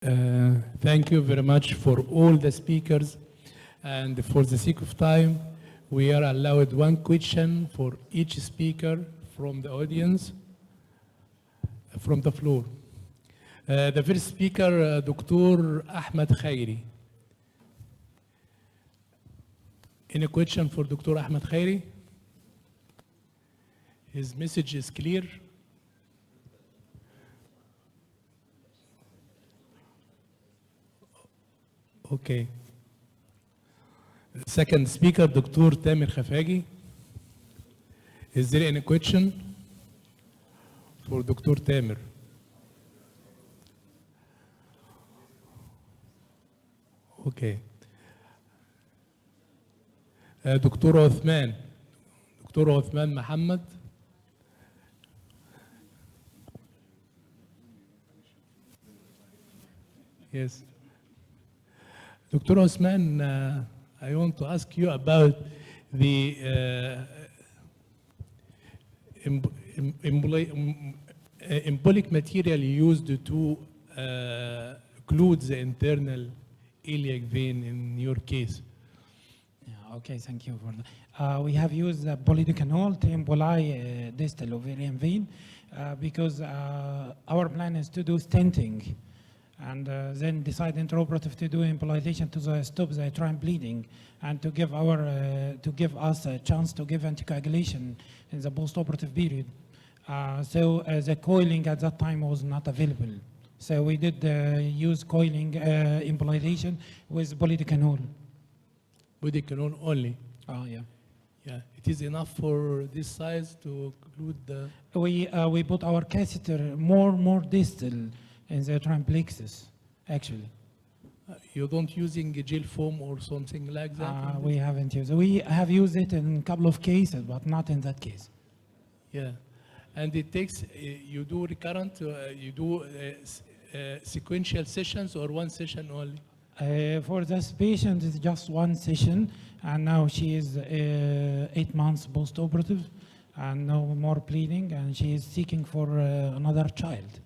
Thank you very much for all the speakers. And for the sake of time, we are allowed one question for each speaker from the audience, from the floor. The first speaker, Dr. Ahmed Khairi. Any question for Dr. Ahmed Khairi? His message is clear. Okay. Second speaker, Dr. Tamer Khafagi. Is there any question for Dr. Tamer? Okay. Dr. Othman. Dr. Othman Muhammad. Yes. Dr. Osman, I want to ask you about the embolic material used to occlude the internal iliac vein in your case. Yeah, okay, thank you for that. We have used polydecanol to emboli distal ovarian vein because our plan is to do stenting. And then decide intraoperative to do embolization to stop the atrial bleeding and to give us a chance to give anticoagulation in the postoperative period. So the coiling at that time was not available. So we did use coiling embolization with polydecanol. Polydecanol only? Oh, yeah. Yeah, it is enough for this size to occlude the... We put our catheter more distal in the atrial plexus, actually. You don't using a gel foam or something like that? We haven't used it. We have used it in a couple of cases, but not in that case. Yeah, and it takes, you do recurrent, you do sequential sessions or one session only? For this patient, it's just one session, and now she is 8 months post-operative, and no more bleeding, and she is seeking for another child.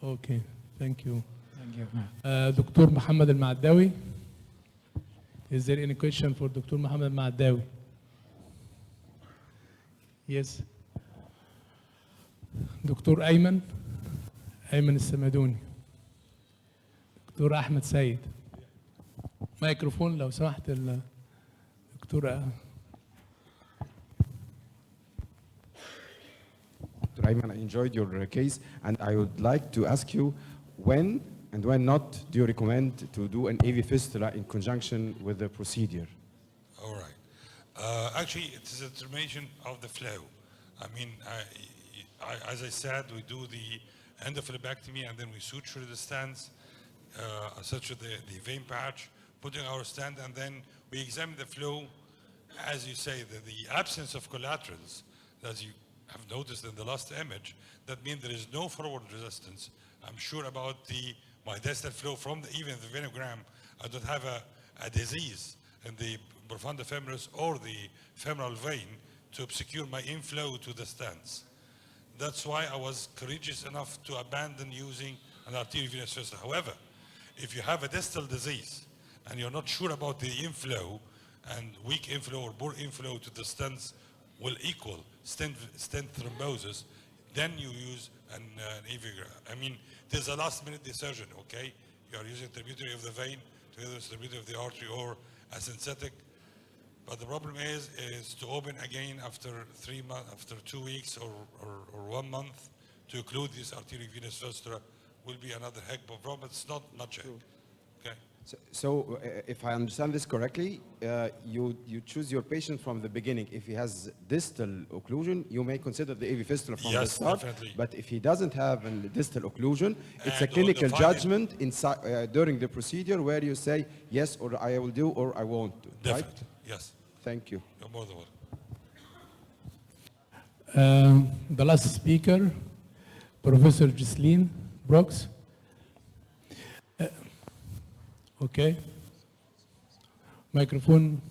Okay, thank you. Thank you. Dr. Mohammed Al-Ma'dawi. Is there any question for Dr. Mohammed Al-Ma'dawi? Yes. Dr. Ayman Al-Samaduni. Dr. Ahmed Said. مايكروفون لو سمحت الدكتور. Dr. Ayman, I enjoyed your case, and I would like to ask you when and when not do you recommend to do an AV fistula in conjunction with the procedure? All right. Actually, it is a determination of the flow. I mean, as I said, we do the endophilibectomy and then we suture the stents, suture the vein patch, putting our stent, and then we examine the flow. As you say, the absence of collaterals, as you have noticed in the last image, that means there is no forward resistance. I'm sure about my distal flow from even the venogram. I don't have a disease in the profunda femoris or the femoral vein to obscure my inflow to the stents. That's why I was courageous enough to abandon using an arteriovenous fistula. However, if you have a distal disease and you're not sure about the inflow, and weak inflow or poor inflow to the stents will equal stent thrombosis, then you use an EVC. I mean, there's a last minute decision, okay? You are using tributary of the vein together with tributary of the artery or a synthetic. But the problem is to open again after 3 months, after 2 weeks or 1 month to occlude this arteriovenous fistula will be another heck of a problem. It's not magic, okay? So if I understand this correctly, you choose your patient from the beginning. If he has distal occlusion, you may consider the AV fistula from the start. Definitely. But if he doesn't have a distal occlusion, it's a And clinical on the final- judgment during the procedure where you say, yes, or I will do, or I won't do. Definitely, Right? yes. Thank you. You're more than welcome. The last speaker, Professor Ghislaine Brooks. Okay. Microphone.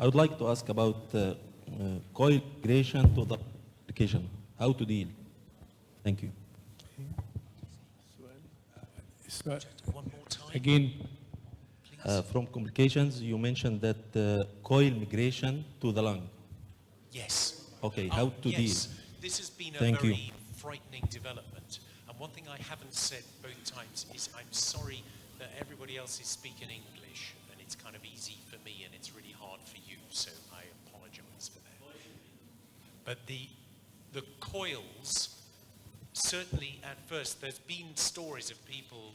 I would like to ask about coil migration to the application. How to deal? Thank you. One more time. Again, From complications, you mentioned that coil migration to the lung. Yes. Okay, how to yes. deal? This has been a Thank you. very frightening development. And one thing I haven't said both times is I'm sorry that everybody else is speaking English and it's kind of easy for me and it's really hard for you, so I apologize for that. But the coils, certainly at first, there's been stories of people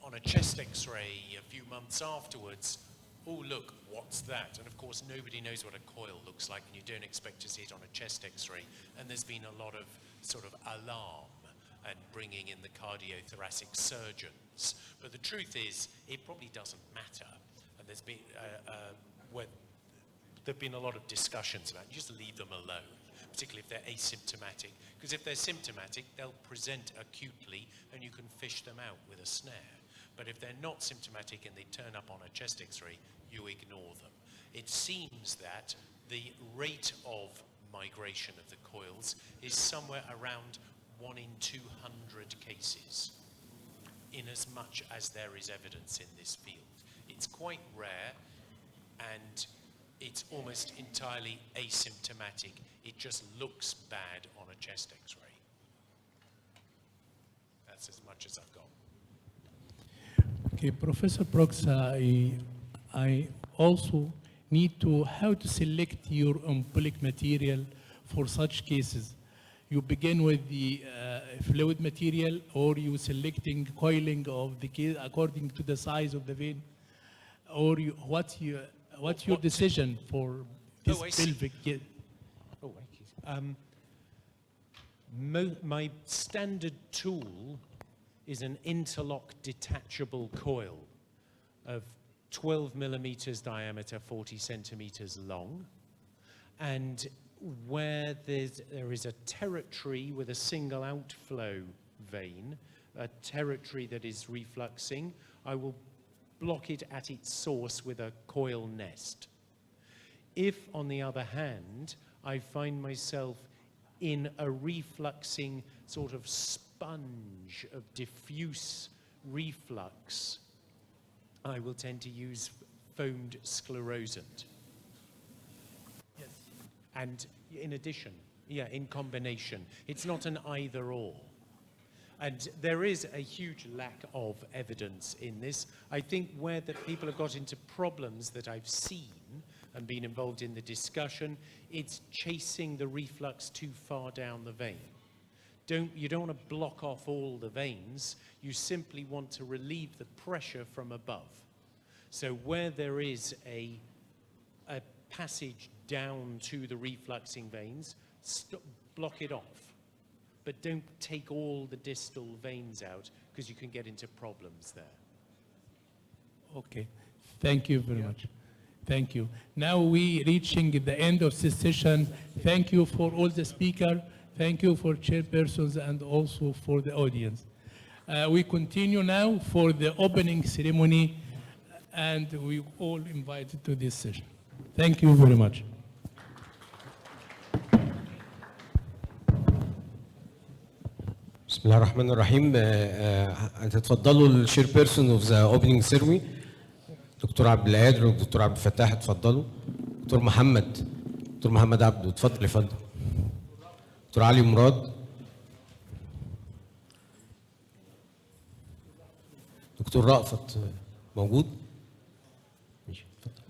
on a chest x-ray a few months afterwards, oh look, what's that? And of course nobody knows what a coil looks like and you don't expect to see it on a chest x-ray. And there's been a lot of sort of alarm and bringing in the cardiothoracic surgeons. But the truth is, it probably doesn't matter. And there's been, there've been a lot of discussions about it. Just leave them alone, particularly if they're asymptomatic. Because if they're symptomatic, they'll present acutely and you can fish them out with a snare. But if they're not symptomatic and they turn up on a chest x-ray, you ignore them. It seems that the rate of migration of the coils is somewhere around 1 in 200 cases, in as much as there is evidence in this field. It's quite rare and it's almost entirely asymptomatic. It just looks bad on a chest x-ray. That's as much as I've got. okay, Professor Brooks, I also need to how to select your embolic material for such cases. You begin with the fluid material, or you selecting coiling of the case according to the size of the vein, or what's your decision for this Oh, I see. pelvic? Oh, my standard tool is an interlock detachable coil of 12 millimeters diameter, 40 centimeters long. And where there is a territory with a single outflow vein, a territory that is refluxing, I will block it at its source with a coil nest. If, on the other hand, I find myself in a refluxing sort of sponge of diffuse reflux, I will tend to use foamed sclerosant. Yes. And in addition, in combination. It's not an either or. And there is a huge lack of evidence in this. I think where the people have got into problems that I've seen and been involved in the discussion, it's chasing the reflux too far down the vein. You don't want to block off all the veins, you simply want to relieve the pressure from above. So where there is a passage down to the refluxing veins, block it off. But don't take all the distal veins out, because you can get into problems there. Okay, thank you very much. Thank you. Now we reaching the end of this session. Thank you for all the speakers. Thank you for chairpersons and also for the audience. We continue now for the opening ceremony, and we all invited to this session. Thank you very much. بسم الله الرحمن الرحيم. هتتفضلوا الشير بيرسون اوف ذا اوبننج سيرموني دكتور عبد القادر والدكتور عبد الفتاح. اتفضلوا. دكتور محمد عبده، اتفضل يا فندم. دكتور علي مراد. دكتور رأفت موجود؟ ماشي، اتفضل.